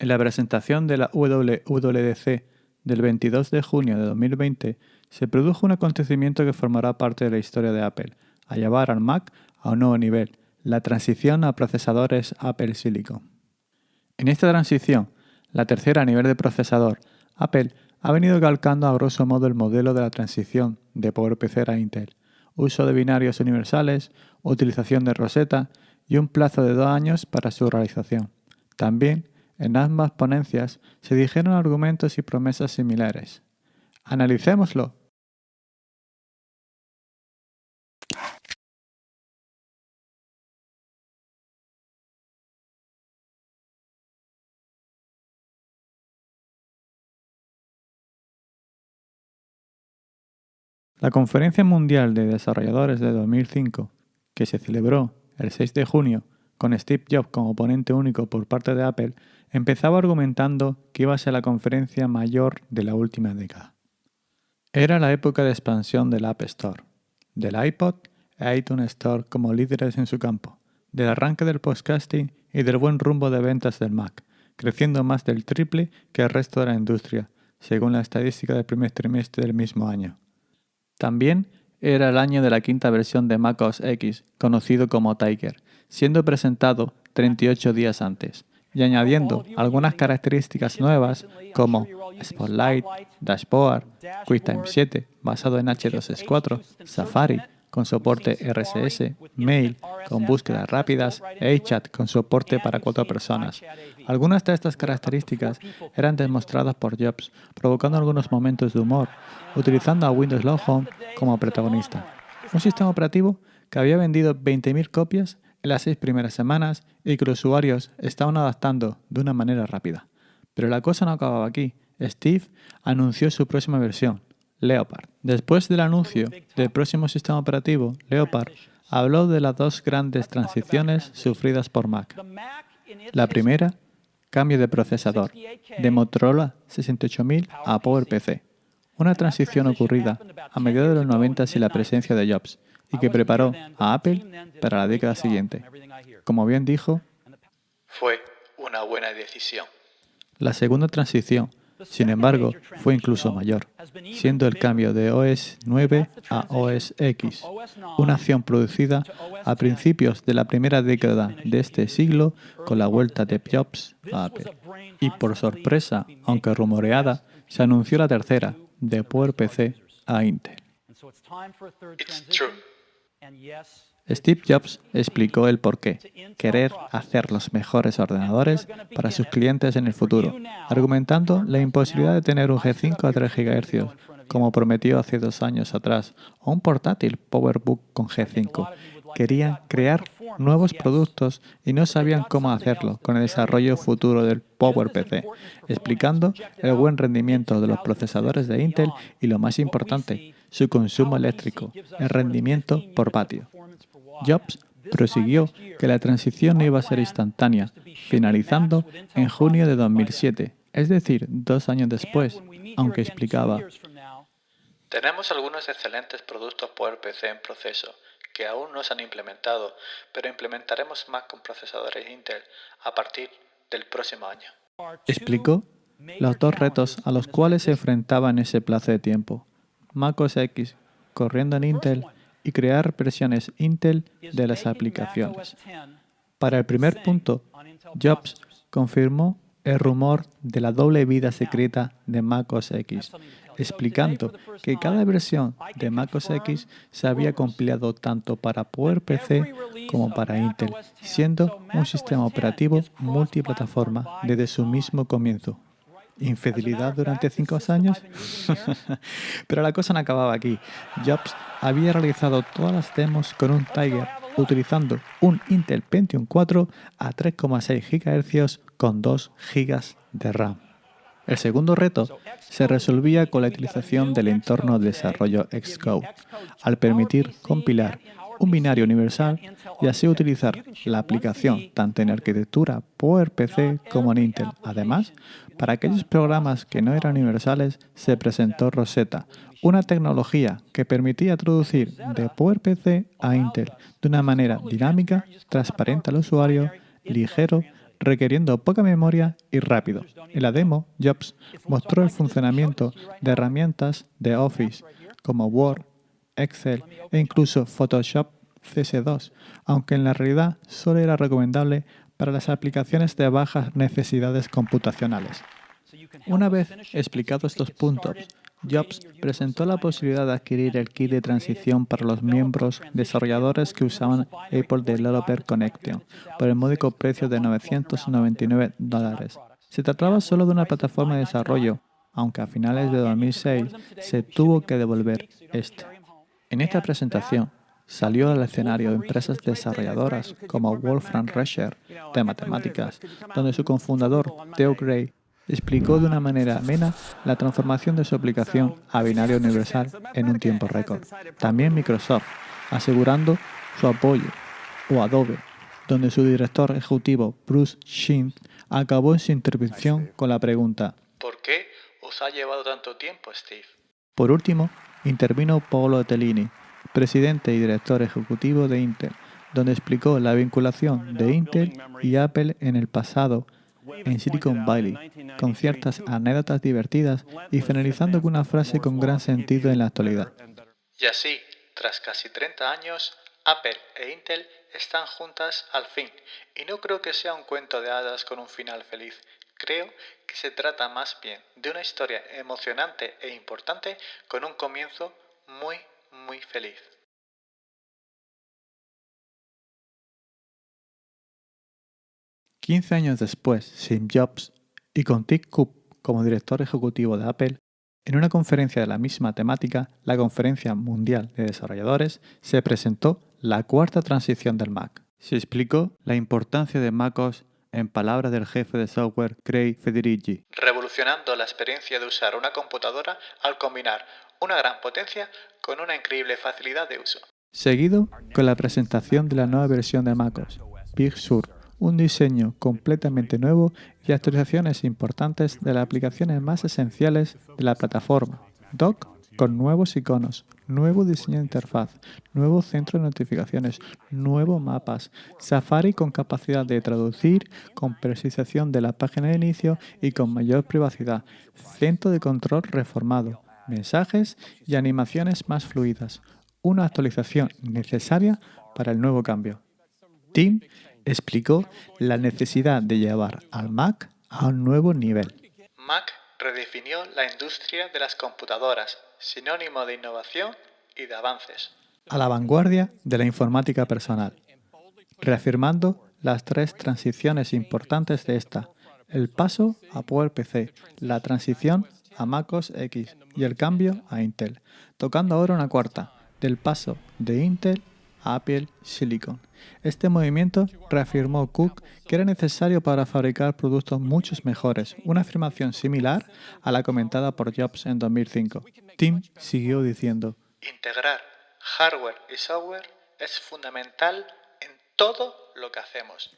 En la presentación de la WWDC del 22 de junio de 2020 se produjo un acontecimiento que formará parte de la historia de Apple, a llevar al Mac a un nuevo nivel, la transición a procesadores Apple Silicon. En esta transición, la tercera a nivel de procesador, Apple ha venido calcando a grosso modo el modelo de la transición de PowerPC a Intel, uso de binarios universales, utilización de Rosetta y un plazo de 2 años para su realización. También, en ambas ponencias se dijeron argumentos y promesas similares. ¡Analicémoslo! La Conferencia Mundial de Desarrolladores de 2005, que se celebró el 6 de junio con Steve Jobs como ponente único por parte de Apple, empezaba argumentando que iba a ser la conferencia mayor de la última década. Era la época de expansión del App Store, del iPod e iTunes Store como líderes en su campo, del arranque del podcasting y del buen rumbo de ventas del Mac, creciendo más del triple que el resto de la industria, según la estadística del primer trimestre del mismo año. También era el año de la quinta versión de macOS X, conocido como Tiger, siendo presentado 38 días antes, y añadiendo algunas características nuevas como Spotlight, Dashboard, QuickTime 7 basado en H264, Safari con soporte RSS, Mail con búsquedas rápidas e iChat con soporte para 4 personas. Algunas de estas características eran demostradas por Jobs, provocando algunos momentos de humor, utilizando a Windows Low Home como protagonista. Un sistema operativo que había vendido 20.000 copias en las 6 primeras semanas y que los usuarios estaban adaptando de una manera rápida. Pero la cosa no acababa aquí. Steve anunció su próxima versión, Leopard. Después del anuncio del próximo sistema operativo, Leopard, habló de las 2 grandes transiciones sufridas por Mac. La primera, cambio de procesador, de Motorola 68000 a PowerPC. Una transición ocurrida a mediados de los 90 sin la presencia de Jobs y que preparó a Apple para la década siguiente. Como bien dijo, fue una buena decisión. La segunda transición, sin embargo, fue incluso mayor, siendo el cambio de OS 9 a OS X, una acción producida a principios de la primera década de este siglo con la vuelta de Jobs a Apple. Y por sorpresa, aunque rumoreada, se anunció la tercera, de PowerPC a Intel. It's true. Steve Jobs explicó el porqué, querer hacer los mejores ordenadores para sus clientes en el futuro, argumentando la imposibilidad de tener un G5 a 3 GHz, como prometió hace 2 años atrás, o un portátil PowerBook con G5. Querían crear nuevos productos y no sabían cómo hacerlo con el desarrollo futuro del PowerPC, explicando el buen rendimiento de los procesadores de Intel y, lo más importante, su consumo eléctrico, el rendimiento por vatio. Jobs prosiguió que la transición no iba a ser instantánea, finalizando en junio de 2007, es decir, 2 años después, aunque explicaba: tenemos algunos excelentes productos PowerPC en proceso, que aún no se han implementado, pero implementaremos más con procesadores Intel a partir del próximo año. Explicó los 2 retos a los cuales se enfrentaba en ese plazo de tiempo: macOS X corriendo en Intel y crear versiones Intel de las aplicaciones. Para el primer punto, Jobs confirmó el rumor de la doble vida secreta de macOS X, explicando que cada versión de macOS X se había compilado tanto para PowerPC como para Intel, siendo un sistema operativo multiplataforma desde su mismo comienzo. ¿Infidelidad durante 5 años? Pero la cosa no acababa aquí. Jobs había realizado todas las demos con un Tiger, utilizando un Intel Pentium 4 a 3,6 GHz con 2 GB de RAM. El segundo reto se resolvía con la utilización del entorno de desarrollo Xcode, al permitir compilar un binario universal y así utilizar la aplicación tanto en arquitectura PowerPC como en Intel. Además, para aquellos programas que no eran universales, se presentó Rosetta, una tecnología que permitía traducir de PowerPC a Intel de una manera dinámica, transparente al usuario, ligero requiriendo poca memoria y rápido. En la demo, Jobs mostró el funcionamiento de herramientas de Office como Word, Excel e incluso Photoshop CS2, aunque en la realidad solo era recomendable para las aplicaciones de bajas necesidades computacionales. Una vez explicados estos puntos, Jobs presentó la posibilidad de adquirir el kit de transición para los miembros desarrolladores que usaban Apple Developer Connection por el módico precio de $999. Se trataba solo de una plataforma de desarrollo, aunque a finales de 2006 se tuvo que devolver este. En esta presentación salió al escenario empresas desarrolladoras como Wolfram Research de matemáticas, donde su cofundador, Theo Gray, explicó de una manera amena la transformación de su aplicación a binario universal en un tiempo récord. También Microsoft, asegurando su apoyo, o Adobe, donde su director ejecutivo, Bruce Schind, acabó su intervención con la pregunta ¿Por qué os ha llevado tanto tiempo, Steve? Por último, intervino Paolo Tellini, presidente y director ejecutivo de Intel, donde explicó la vinculación de Intel y Apple en el pasado en Silicon Valley, con ciertas anécdotas divertidas y finalizando con una frase con gran sentido en la actualidad. Y así, tras casi 30 años, Apple e Intel están juntas al fin, y no creo que sea un cuento de hadas con un final feliz. Creo que se trata más bien de una historia emocionante e importante con un comienzo muy, muy feliz. 15 años después, Steve Jobs, y con Tim Cook como director ejecutivo de Apple, en una conferencia de la misma temática, la Conferencia Mundial de Desarrolladores, se presentó la cuarta transición del Mac. Se explicó la importancia de macOS en palabras del jefe de software Craig Federighi. Revolucionando la experiencia de usar una computadora al combinar una gran potencia con una increíble facilidad de uso. Seguido con la presentación de la nueva versión de macOS, Big Sur, un diseño completamente nuevo y actualizaciones importantes de las aplicaciones más esenciales de la plataforma. Dock con nuevos iconos, nuevo diseño de interfaz, nuevo centro de notificaciones, nuevos mapas, Safari con capacidad de traducir, con personalización de la página de inicio y con mayor privacidad, centro de control reformado, mensajes y animaciones más fluidas, una actualización necesaria para el nuevo cambio. Tim explicó la necesidad de llevar al Mac a un nuevo nivel. Mac redefinió la industria de las computadoras, sinónimo de innovación y de avances. A la vanguardia de la informática personal, reafirmando las tres transiciones importantes de esta: el paso a PowerPC, la transición a MacOS X y el cambio a Intel, tocando ahora una cuarta, del paso de Intel a Apple Silicon. Este movimiento reafirmó Cook que era necesario para fabricar productos mucho mejores, una afirmación similar a la comentada por Jobs en 2005. Tim siguió diciendo: Integrar hardware y software es fundamental en todo lo que hacemos.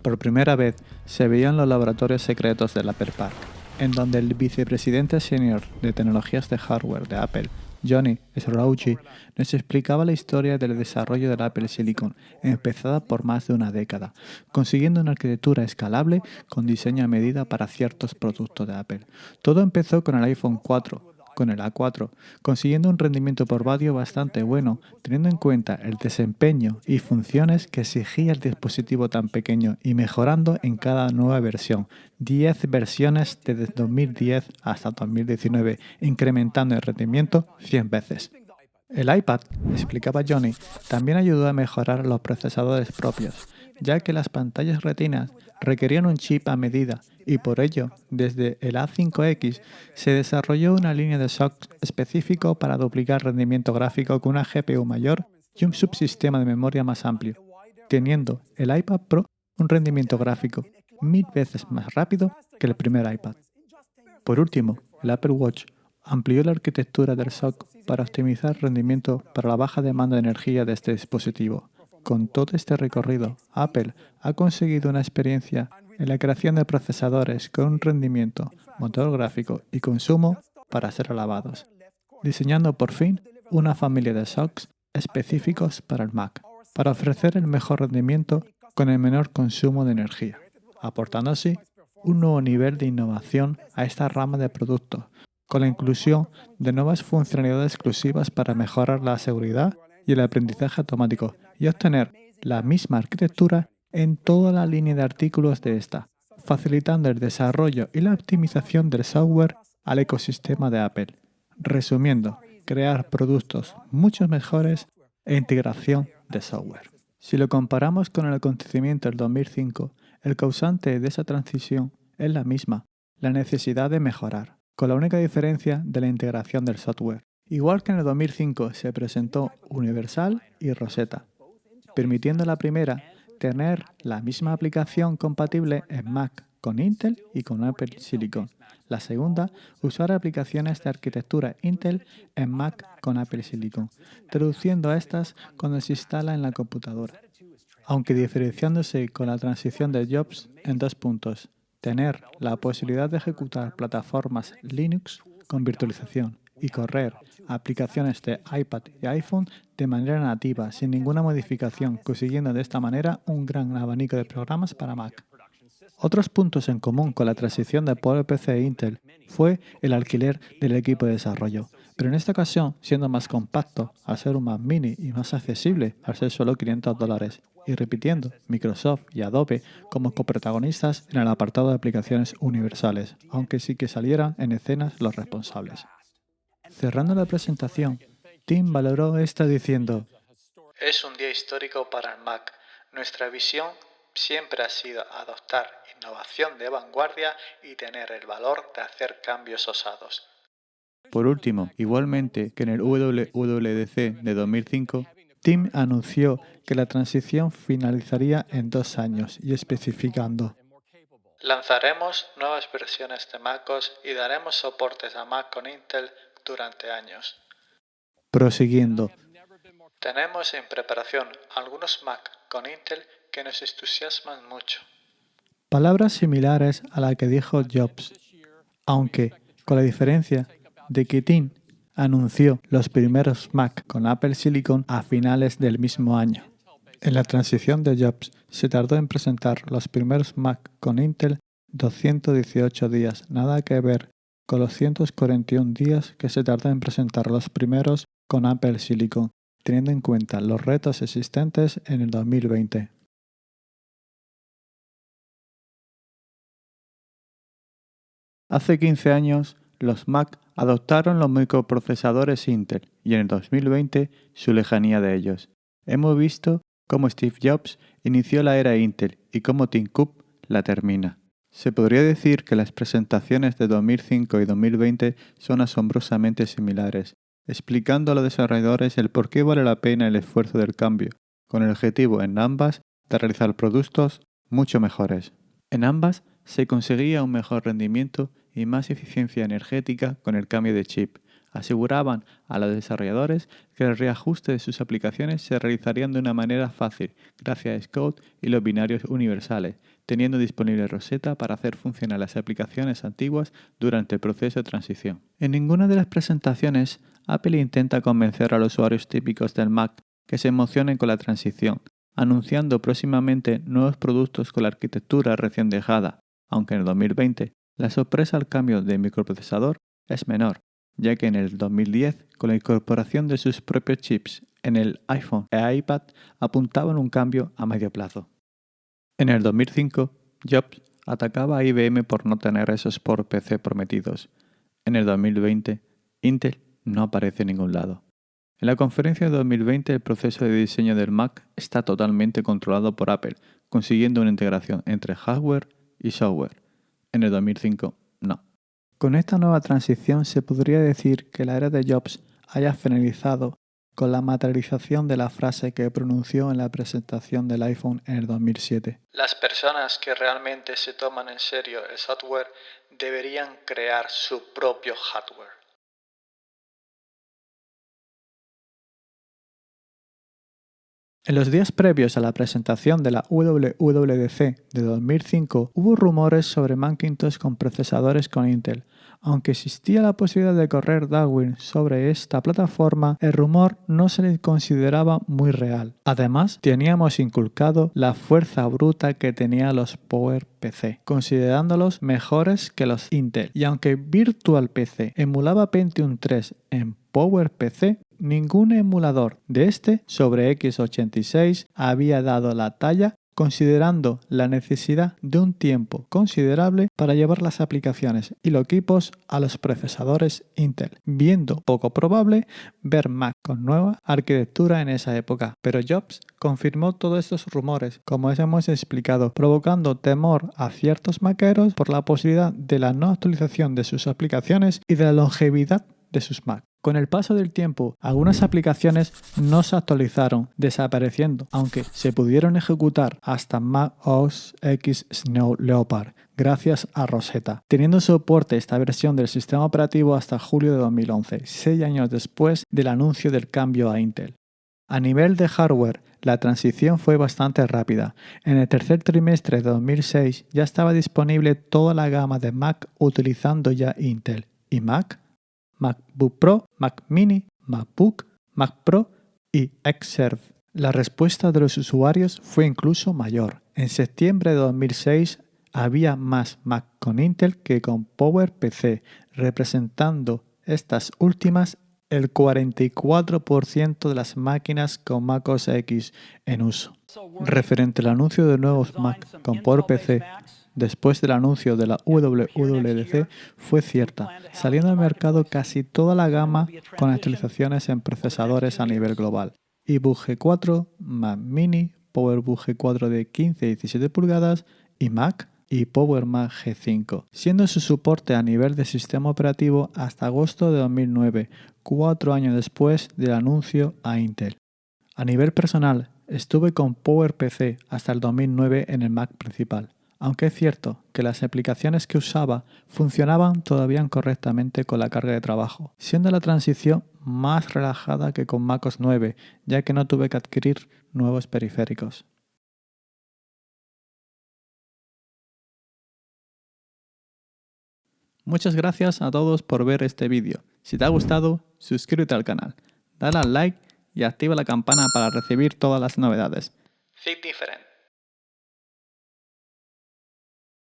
Por primera vez se veían los laboratorios secretos del Apple Park, en donde el vicepresidente senior de tecnologías de hardware de Apple, Johnny Scraugy, nos explicaba la historia del desarrollo del Apple Silicon, empezada por más de una década, consiguiendo una arquitectura escalable con diseño a medida para ciertos productos de Apple. Todo empezó con el iPhone 4, con el A4, consiguiendo un rendimiento por vatio bastante bueno, teniendo en cuenta el desempeño y funciones que exigía el dispositivo tan pequeño y mejorando en cada nueva versión, 10 versiones desde 2010 hasta 2019, incrementando el rendimiento 100 veces. El iPad, explicaba Johnny, también ayudó a mejorar los procesadores propios, ya que las pantallas retinas requerían un chip a medida y por ello, desde el A5X se desarrolló una línea de SoCs específico para duplicar rendimiento gráfico con una GPU mayor y un subsistema de memoria más amplio, teniendo el iPad Pro un rendimiento gráfico 1000 veces más rápido que el primer iPad. Por último, el Apple Watch amplió la arquitectura del SoC para optimizar rendimiento para la baja demanda de energía de este dispositivo. Con todo este recorrido, Apple ha conseguido una experiencia en la creación de procesadores con un rendimiento, motor gráfico y consumo para ser alabados, diseñando por fin una familia de SoCs específicos para el Mac, para ofrecer el mejor rendimiento con el menor consumo de energía. aportando así un nuevo nivel de innovación a esta rama de productos, con la inclusión de nuevas funcionalidades exclusivas para mejorar la seguridad y el aprendizaje automático y obtener la misma arquitectura en toda la línea de artículos de esta, facilitando el desarrollo y la optimización del software al ecosistema de Apple. Resumiendo, crear productos mucho mejores e integración de software. Si lo comparamos con el acontecimiento del 2005, el causante de esa transición es la misma, la necesidad de mejorar, con la única diferencia de la integración del software. Igual que en el 2005 se presentó Universal y Rosetta, permitiendo a la primera tener la misma aplicación compatible en Mac con Intel y con Apple Silicon. La segunda, usar aplicaciones de arquitectura Intel en Mac con Apple Silicon, traduciendo a estas cuando se instala en la computadora. Aunque diferenciándose con la transición de Jobs en 2 puntos. Tener la posibilidad de ejecutar plataformas Linux con virtualización y correr aplicaciones de iPad y iPhone de manera nativa, sin ninguna modificación, consiguiendo de esta manera un gran abanico de programas para Mac. Otros puntos en común con la transición de PowerPC e Intel fue el alquiler del equipo de desarrollo, pero en esta ocasión siendo más compacto al ser un Mac mini y más accesible al ser solo $500, y repitiendo Microsoft y Adobe como coprotagonistas en el apartado de aplicaciones universales, aunque sí que salieran en escenas los responsables. Cerrando la presentación, Tim valoró esta diciendo: Es un día histórico para el Mac. Nuestra visión siempre ha sido adoptar innovación de vanguardia y tener el valor de hacer cambios osados. Por último, igualmente que en el WWDC de 2005, Tim anunció que la transición finalizaría en 2 años y especificando: Lanzaremos nuevas versiones de MacOS y daremos soportes a Mac con Intel durante años. Prosiguiendo: Tenemos en preparación algunos Mac con Intel que nos entusiasman mucho. Palabras similares a la que dijo Jobs, aunque con la diferencia de que Tim anunció los primeros Mac con Apple Silicon a finales del mismo año. En la transición de Jobs se tardó en presentar los primeros Mac con Intel 218 días, nada que ver con los 141 días que se tardó en presentar los primeros con Apple Silicon, teniendo en cuenta los retos existentes en el 2020. Hace 15 años, los Mac adoptaron los microprocesadores Intel y en el 2020 su lejanía de ellos. Hemos visto cómo Steve Jobs inició la era Intel y cómo Tim Cook la termina. Se podría decir que las presentaciones de 2005 y 2020 son asombrosamente similares, explicando a los desarrolladores el por qué vale la pena el esfuerzo del cambio, con el objetivo en ambas de realizar productos mucho mejores. En ambas se conseguía un mejor rendimiento y más eficiencia energética con el cambio de chip. Aseguraban a los desarrolladores que el reajuste de sus aplicaciones se realizarían de una manera fácil gracias a Xcode y los binarios universales, teniendo disponible Rosetta para hacer funcionar las aplicaciones antiguas durante el proceso de transición. En ninguna de las presentaciones, Apple intenta convencer a los usuarios típicos del Mac que se emocionen con la transición, anunciando próximamente nuevos productos con la arquitectura recién dejada, aunque en el 2020 la sorpresa al cambio de microprocesador es menor, ya que en el 2010, con la incorporación de sus propios chips en el iPhone e iPad, apuntaban un cambio a medio plazo. En el 2005, Jobs atacaba a IBM por no tener esos PowerPC prometidos. En el 2020, Intel no aparece en ningún lado. En la conferencia de 2020, el proceso de diseño del Mac está totalmente controlado por Apple, consiguiendo una integración entre hardware y software. En el 2005, no. Con esta nueva transición se podría decir que la era de Jobs haya finalizado con la materialización de la frase que pronunció en la presentación del iPhone en el 2007. Las personas que realmente se toman en serio el software deberían crear su propio hardware. En los días previos a la presentación de la WWDC de 2005 hubo rumores sobre Macintosh con procesadores con Intel, Aunque existía la posibilidad de correr Darwin sobre esta plataforma, el rumor no se le consideraba muy real. Además, teníamos inculcado la fuerza bruta que tenían los PowerPC, considerándolos mejores que los Intel. Y aunque Virtual PC emulaba Pentium 3 en PowerPC, ningún emulador de este sobre x86 había dado la talla, considerando la necesidad de un tiempo considerable para llevar las aplicaciones y los equipos a los procesadores Intel, viendo poco probable ver Mac con nueva arquitectura en esa época. Pero Jobs confirmó todos estos rumores, como hemos explicado, provocando temor a ciertos maqueros por la posibilidad de la no actualización de sus aplicaciones y de la longevidad de sus Mac. Con el paso del tiempo, algunas aplicaciones no se actualizaron, desapareciendo, aunque se pudieron ejecutar hasta Mac OS X Snow Leopard, gracias a Rosetta, teniendo soporte esta versión del sistema operativo hasta julio de 2011, 6 años después del anuncio del cambio a Intel. A nivel de hardware, la transición fue bastante rápida. En el tercer trimestre de 2006 ya estaba disponible toda la gama de Mac utilizando ya Intel y Mac, MacBook Pro, Mac Mini, MacBook, Mac Pro y Xserve. La respuesta de los usuarios fue incluso mayor. En septiembre de 2006 había más Mac con Intel que con PowerPC, representando estas últimas el 44% de las máquinas con Mac OS X en uso. Referente al anuncio de nuevos Mac con PowerPC, después del anuncio de la WWDC, fue cierta, saliendo al mercado casi toda la gama con actualizaciones en procesadores a nivel global. iBook G4, Mac Mini, PowerBook G4 de 15 y 17 pulgadas y Mac y PowerMac G5, siendo su soporte a nivel de sistema operativo hasta agosto de 2009, 4 años después del anuncio a Intel. A nivel personal, estuve con PowerPC hasta el 2009 en el Mac principal, aunque es cierto que las aplicaciones que usaba funcionaban todavía correctamente con la carga de trabajo, siendo la transición más relajada que con MacOS 9, ya que no tuve que adquirir nuevos periféricos. Muchas gracias a todos por ver este vídeo. Si te ha gustado, suscríbete al canal, dale al like y activa la campana para recibir todas las novedades. Think diferente.